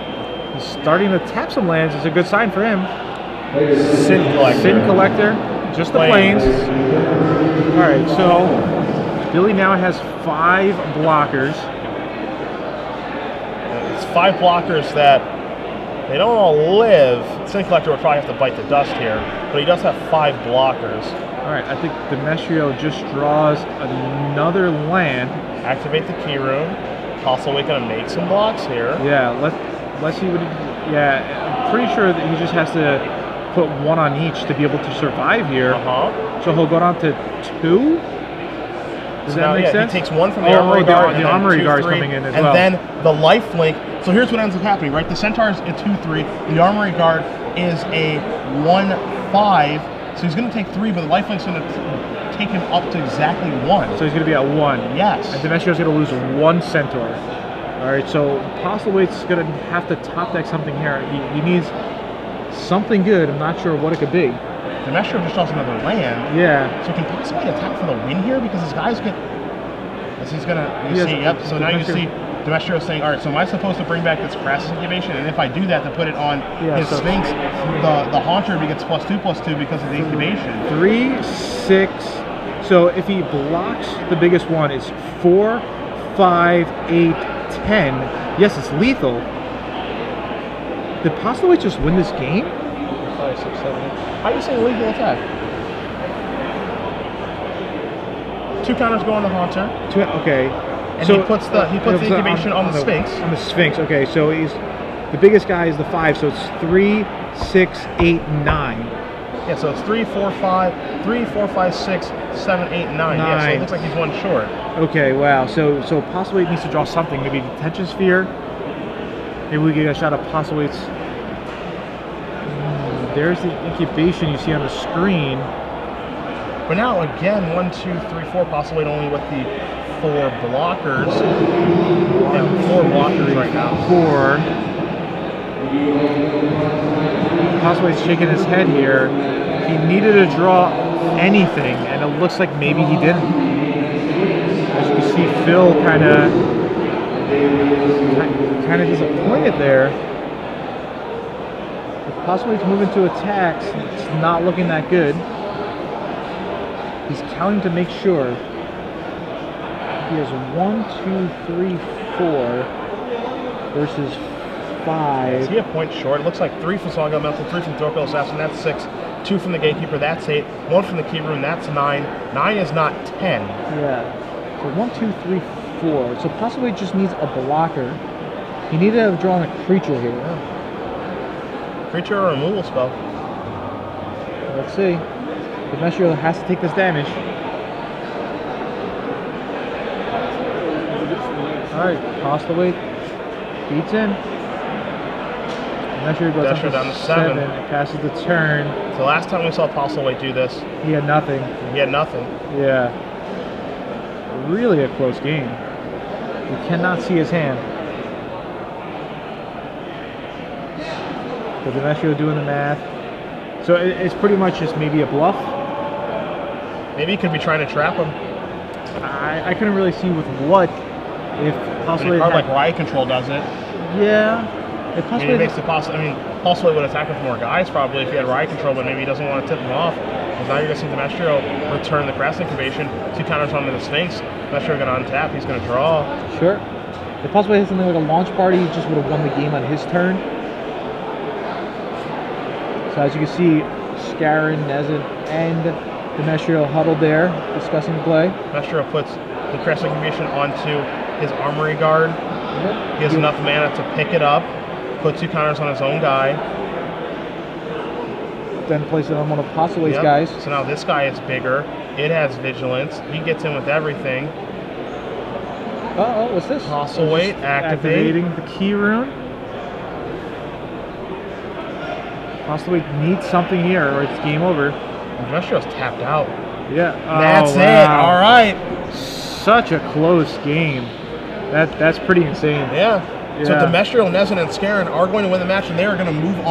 He's starting to tap some lands. It's a good sign for him. Sin Collector. Sin Collector, just the planes. All right, so Billy now has 5 blockers. It's 5 blockers that they don't all live. Sin Collector would probably have to bite the dust here, but he does have 5 blockers. All right, I think Demetrio just draws another land. Activate the key rune. Postlewaite gonna make some blocks here. Yeah, let's see what. Yeah, I'm pretty sure that he just has to put 1 on each to be able to survive here. So he'll go down to 2. Does that make sense? He takes 1 from the armory guard. The armory guard is coming in as well. And then the life link. So here's what ends up happening, right? The centaur is a 2/3. The armory guard is a 1/5. So he's going to take 3, but the lifelink's going to take him up to exactly 1. So he's going to be at 1. Yes. And Demetrio's going to lose 1 centaur. All right, so Postlewaite's going to have to top deck something here. He needs something good. I'm not sure what it could be. Demetrio just draws another land. Yeah. So he can possibly attack for the win here because his guys get. As he's gonna, you see, yep. So now you see Demetrio saying, "All right, so am I supposed to bring back this Crassus incubation? And if I do that, to put it on his Sphinx, the Haunter gets +2/+2 because of the incubation." 3, 6. So if he blocks the biggest one, it's 4, 5, 8, 10. Yes, it's lethal. Did Postlewaite just win this game? 5, 6, 7, 8. How are you saying lethal attack? 2 counters go on the Haunter. Okay. And so he puts the incubation on the Sphinx. On the Sphinx. Okay, so he's the biggest guy is the 5, so it's 3, 6, 8, 9. Yeah, so it's 3, 4, 5, 3, 4, 5, 6, 7, 8, 9. Yeah, so it looks like he's 1 short. Okay, wow. So Postlewaite needs to draw something. Maybe Detention Sphere. Maybe we get a shot of Postlewaite's. There's the incubation you see on the screen. But now again, 1, 2, 3, 4. Postlewaite only with the 4 blockers. Yeah, 4 blockers right now. 4. Postlewaite's shaking his head here. He needed to draw anything, and it looks like maybe he didn't. As you can see, Phil kind of Kind of disappointed there. Possibly to move into attacks. It's not looking that good. He's counting to make sure. He has 1, 2, 3, 4 versus 5. Is he a point short? It looks like 3 from Song Elemental, 3 from Throw Kill Assassin, that's 6. 2 from the Gatekeeper, that's 8. 1 from the Key Rune, that's 9. 9 is not 10. Yeah. So 1, 2, 3, 4. So possibly just needs a blocker. He needed to have drawn a creature here. Yeah. Creature or removal spell. Let's see. Demetrio has to take this damage. Alright, Hostile Weight. Beats in. Demetrio goes up to down to 7. It passes the turn. So last time we saw Hostile Weight do this, He had nothing. he had nothing. Yeah. Really a close game. You cannot see his hand. So Demetrio doing the math. So it's pretty much just maybe a bluff. Maybe he could be trying to trap him. I couldn't really see with what. If I possibly mean, a card like Riot Control does it. yeah. If I mean, possibly it makes it possible. I mean, possibly would attack with more guys probably if he had Riot Control, but maybe he doesn't want to tip him off. Because now you're going to see Demetrio return the Crass Incubation, 2 counters onto the Sphinx. Demetrio going to untap, he's going to draw. Sure. If possibly had something like a launch party, he just would have won the game on his turn. So as you can see, Scarron, Nezin, and Demetrio huddled there, discussing the play. Demetrio puts the Crass Incubation onto his Armory Guard. He has enough mana to pick it up, put 2 counters on his own guy. Then place it on one of Possibly's guys. So now this guy is bigger. It has Vigilance. He gets in with everything. Uh-oh, what's this? Hostile Weight, Activating the Key Rune. Possibly needs something here, or it's game over. Demetrio's tapped out. Yeah. That's wow. it. All right. Such a close game. That's pretty insane. Yeah. So Yeah. Demetrio, Nezin, and Scarron are going to win the match, and they are going to move on.